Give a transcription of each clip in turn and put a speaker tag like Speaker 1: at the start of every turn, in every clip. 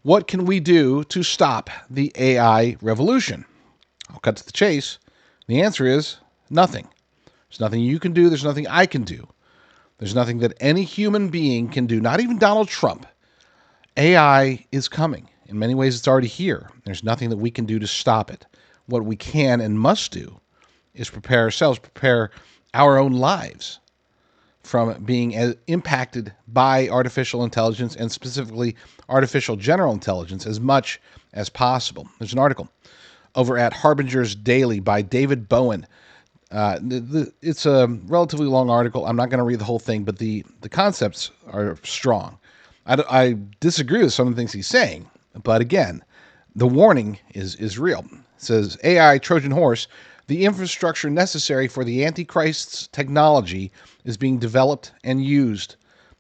Speaker 1: What can we do to stop the AI revolution? I'll cut to the chase. The answer is nothing. There's nothing you can do. There's nothing I can do. There's nothing that any human being can do, not even Donald Trump. AI is coming. In many ways, it's already here. There's nothing that we can do to stop it. What we can and must do is prepare ourselves, prepare our own lives from being impacted by artificial intelligence, and specifically artificial general intelligence, as much as possible. There's an article over at Harbinger's Daily by David Bowen. It's a relatively long article. I'm not going to read the whole thing, but the concepts are strong. I disagree with some of the things he's saying, but again, the warning is real. It says, AI Trojan horse, the infrastructure necessary for the Antichrist's technology is being developed and used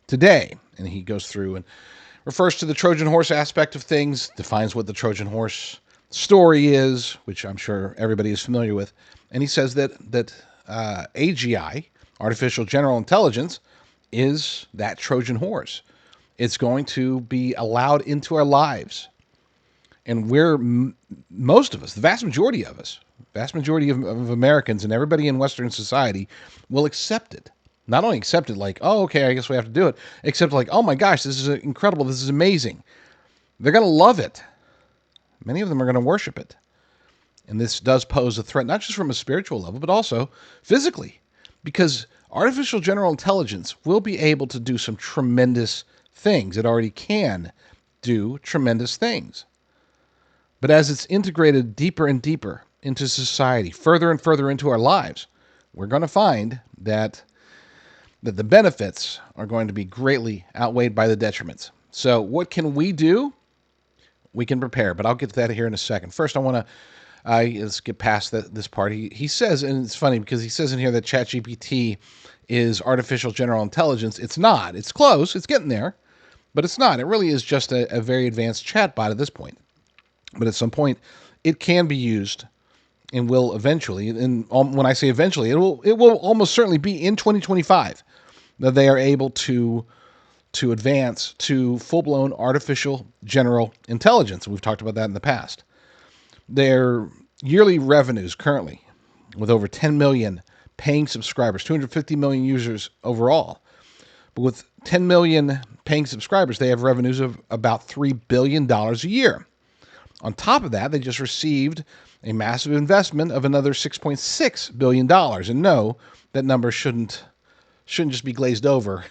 Speaker 1: today. And he goes through and refers to the Trojan horse aspect of things, defines what the Trojan horse story is, which I'm sure everybody is familiar with. And he says that AGI, artificial general intelligence, is that Trojan horse. It's going to be allowed into our lives. And most of us, the vast majority of us, vast majority of Americans and everybody in Western society will accept it. Not only accept it like, oh, okay, I guess we have to do it, except like, oh my gosh, this is incredible, this is amazing. They're going to love it. Many of them are going to worship it. And this does pose a threat, not just from a spiritual level, but also physically. Because artificial general intelligence will be able to do some tremendous things. It already can do tremendous things. But as it's integrated deeper and deeper into society, further and further into our lives, we're going to find that the benefits are going to be greatly outweighed by the detriments. So what can we do? We can prepare, but I'll get to that here in a second. First, I want to let's get past this part. He says, and it's funny because he says in here that ChatGPT is artificial general intelligence. It's not. It's close. It's getting there, but it's not. It really is just a very advanced chatbot at this point. But at some point, it can be used and will eventually, and when I say eventually, it will almost certainly be in 2025 that they are able to advance to full-blown artificial general intelligence. We've talked about that in the past. Their yearly revenues currently, with over 10 million paying subscribers, 250 million users overall. But with 10 million paying subscribers, they have revenues of about $3 billion a year. On top of that, they just received a massive investment of another $6.6 billion. And no, that number shouldn't just be glazed over.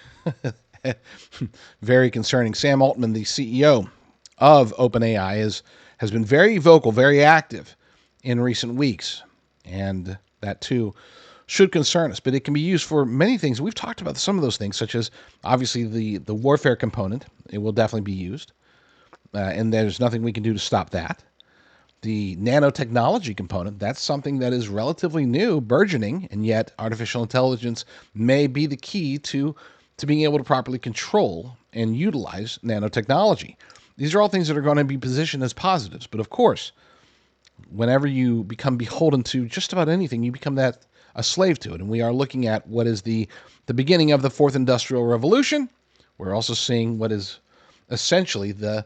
Speaker 1: Very concerning. Sam Altman, the CEO of OpenAI, has been very vocal, very active in recent weeks. And that too should concern us. But it can be used for many things. We've talked about some of those things, such as obviously the warfare component. It will definitely be used. And there's nothing we can do to stop that. The nanotechnology component, that's something that is relatively new, burgeoning, and yet artificial intelligence may be the key to being able to properly control and utilize nanotechnology. These are all things that are going to be positioned as positives. But of course, whenever you become beholden to just about anything, you become a slave to it. And we are looking at what is the beginning of the fourth industrial revolution. We're also seeing what is essentially the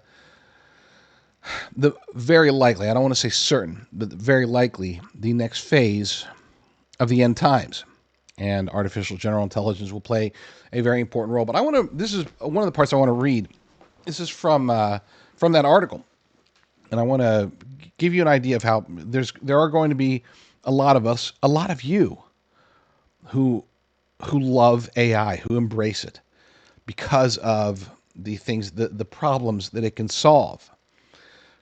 Speaker 1: very likely, I don't want to say certain, but very likely the next phase of the end times. And artificial general intelligence will play a very important role. But this is one of the parts I want to read. This is from that article. And I want to give you an idea of how there are going to be a lot of us, a lot of you who love AI, who embrace it because of the things, the problems that it can solve.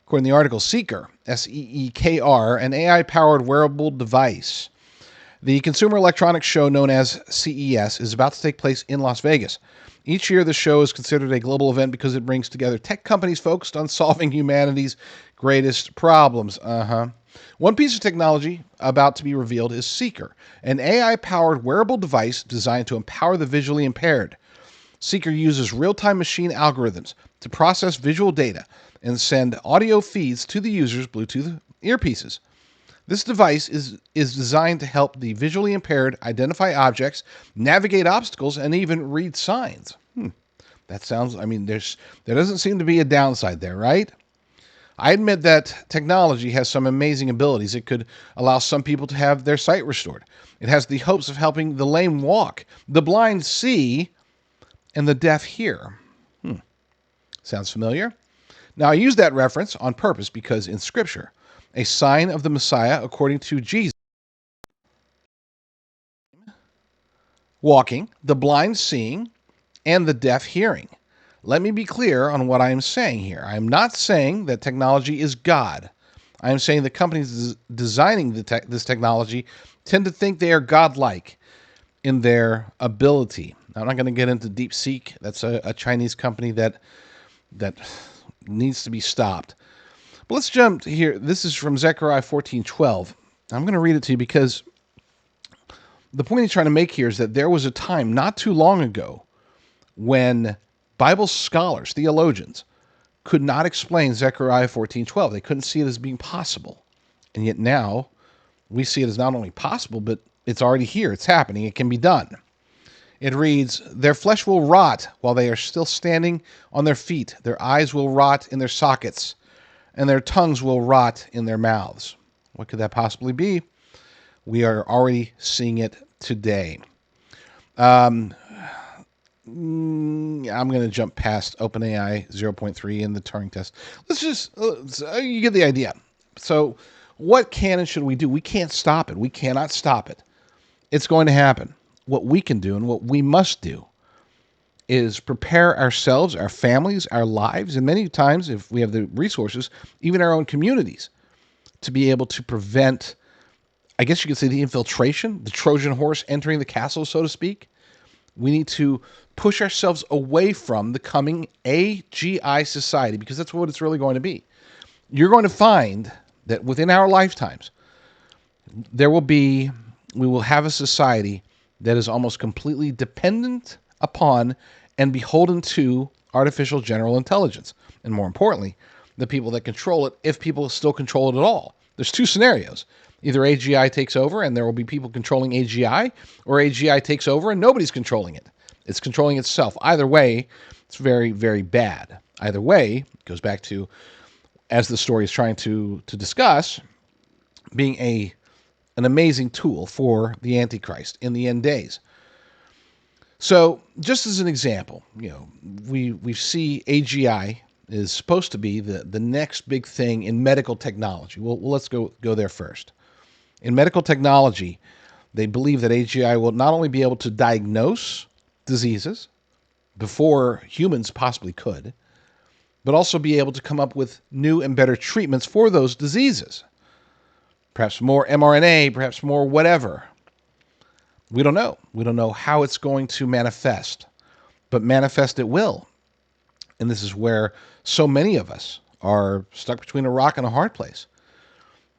Speaker 1: According to the article, Seeker, S-E-E-K-R, an AI-powered wearable device. The Consumer Electronics Show, known as CES, is about to take place in Las Vegas. Each year, the show is considered a global event because it brings together tech companies focused on solving humanity's greatest problems. One piece of technology about to be revealed is Seeker, an AI-powered wearable device designed to empower the visually impaired. Seeker uses real-time machine algorithms to process visual data and send audio feeds to the user's Bluetooth earpieces. This device is designed to help the visually impaired identify objects, navigate obstacles, and even read signs. That sounds, I mean, there doesn't seem to be a downside there, right? I admit that technology has some amazing abilities. It could allow some people to have their sight restored. It has the hopes of helping the lame walk, the blind see, and the deaf hear. Sounds familiar? Now, I use that reference on purpose because in Scripture, a sign of the Messiah, according to Jesus, walking, the blind seeing, and the deaf hearing. Let me be clear on what I am saying here. I am not saying that technology is God. I am saying the companies designing this technology tend to think they are godlike in their ability. I'm not going to get into DeepSeek. That's a Chinese company that needs to be stopped. But let's jump here. This is from Zechariah 14:12. I'm going to read it to you because the point he's trying to make here is that there was a time not too long ago when Bible scholars, theologians, could not explain Zechariah 14:12. They couldn't see it as being possible. And yet now we see it as not only possible, but it's already here. It's happening. It can be done. It reads, "Their flesh will rot while they are still standing on their feet. Their eyes will rot in their sockets, and their tongues will rot in their mouths." What could that possibly be? We are already seeing it today. I'm going to jump past OpenAI 0.3 and the Turing test. You get the idea. So what can and should we do? We can't stop it. We cannot stop it. It's going to happen. What we can do and what we must do is prepare ourselves, our families, our lives, and many times, if we have the resources, even our own communities, to be able to prevent, I guess you could say, the infiltration, the Trojan horse entering the castle, so to speak. We need to push ourselves away from the coming AGI society, because that's what it's really going to be. You're going to find that within our lifetimes, we will have a society that is almost completely dependent upon and beholden to artificial general intelligence. And more importantly, the people that control it, if people still control it at all. There's two scenarios. Either AGI takes over and there will be people controlling AGI, or AGI takes over and nobody's controlling it. It's controlling itself. Either way, it's very, very bad. Either way, it goes back to, as the story is trying to discuss, being an amazing tool for the Antichrist in the end days. So, just as an example, we see AGI is supposed to be the next big thing in medical technology. Well, let's go there first. In medical technology, they believe that AGI will not only be able to diagnose diseases before humans possibly could, but also be able to come up with new and better treatments for those diseases. Perhaps more mRNA, perhaps more whatever. We don't know. We don't know how it's going to manifest, but manifest it will. And this is where so many of us are stuck between a rock and a hard place.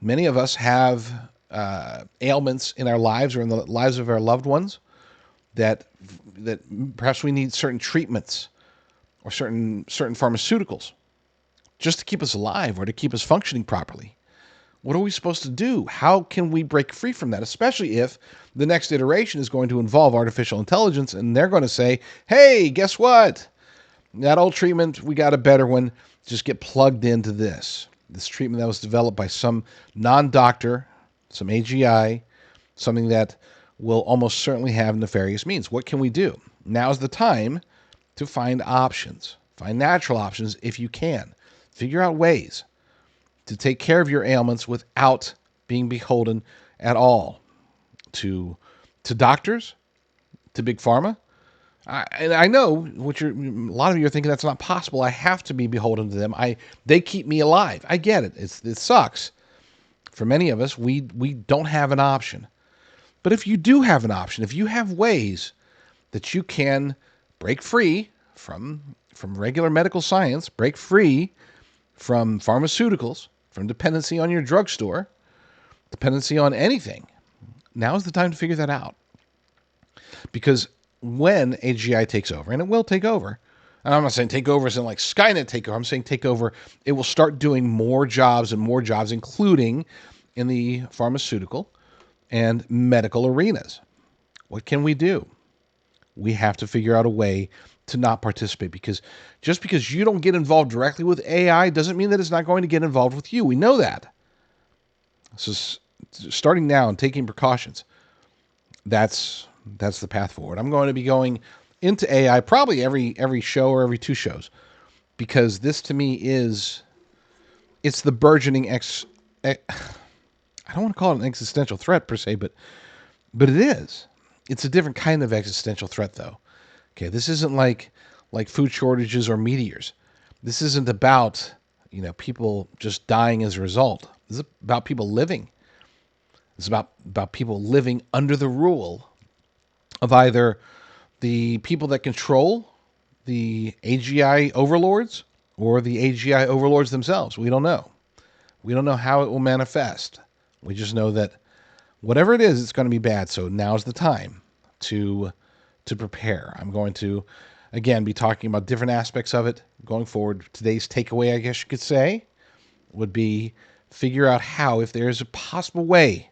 Speaker 1: Many of us have ailments in our lives or in the lives of our loved ones that perhaps we need certain treatments or certain pharmaceuticals just to keep us alive or to keep us functioning properly. What are we supposed to do? How can we break free from that? Especially if the next iteration is going to involve artificial intelligence and they're going to say, hey, guess what? That old treatment, we got a better one. Just get plugged into this treatment that was developed by some non-doctor, some AGI, something that will almost certainly have nefarious means. What can we do? Now's the time to find options. Find natural options if you can. Figure out ways to take care of your ailments without being beholden at all to doctors, to big pharma. And I know a lot of you are thinking that's not possible. I have to be beholden to them. They keep me alive. I get it. It sucks. For many of us, we don't have an option. But if you do have an option, if you have ways that you can break free from regular medical science, break free from pharmaceuticals, from dependency on your drugstore, dependency on anything, now's the time to figure that out. Because when AGI takes over, and it will take over, and I'm not saying take over as in like Skynet take over, I'm saying take over, it will start doing more jobs and more jobs, including in the pharmaceutical and medical arenas. What can we do? We have to figure out a way to not participate, because just because you don't get involved directly with AI doesn't mean that it's not going to get involved with you. We know that. So starting now and taking precautions, that's the path forward. I'm going to be going into AI probably every show or every 2 shows, because this to me it's the burgeoning I don't want to call it an existential threat per se, but it is. It's a different kind of existential threat, though. Okay, this isn't like food shortages or meteors. This isn't about people just dying as a result. This is about people living. It's about people living under the rule of either the people that control the AGI overlords or the AGI overlords themselves. We don't know. We don't know how it will manifest. We just know that whatever it is, it's going to be bad. So now's the time to prepare. I'm going to, again, be talking about different aspects of it going forward. Today's takeaway, I guess you could say, would be figure out how, if there's a possible way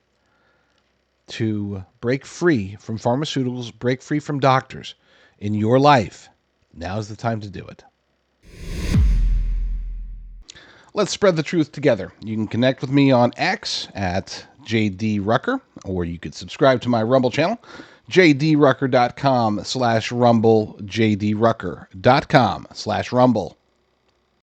Speaker 1: to break free from pharmaceuticals, break free from doctors in your life, now's the time to do it. Let's spread the truth together. You can connect with me on X at JD Rucker, or you could subscribe to my Rumble channel, jdrucker.com/rumble, jdrucker.com/rumble.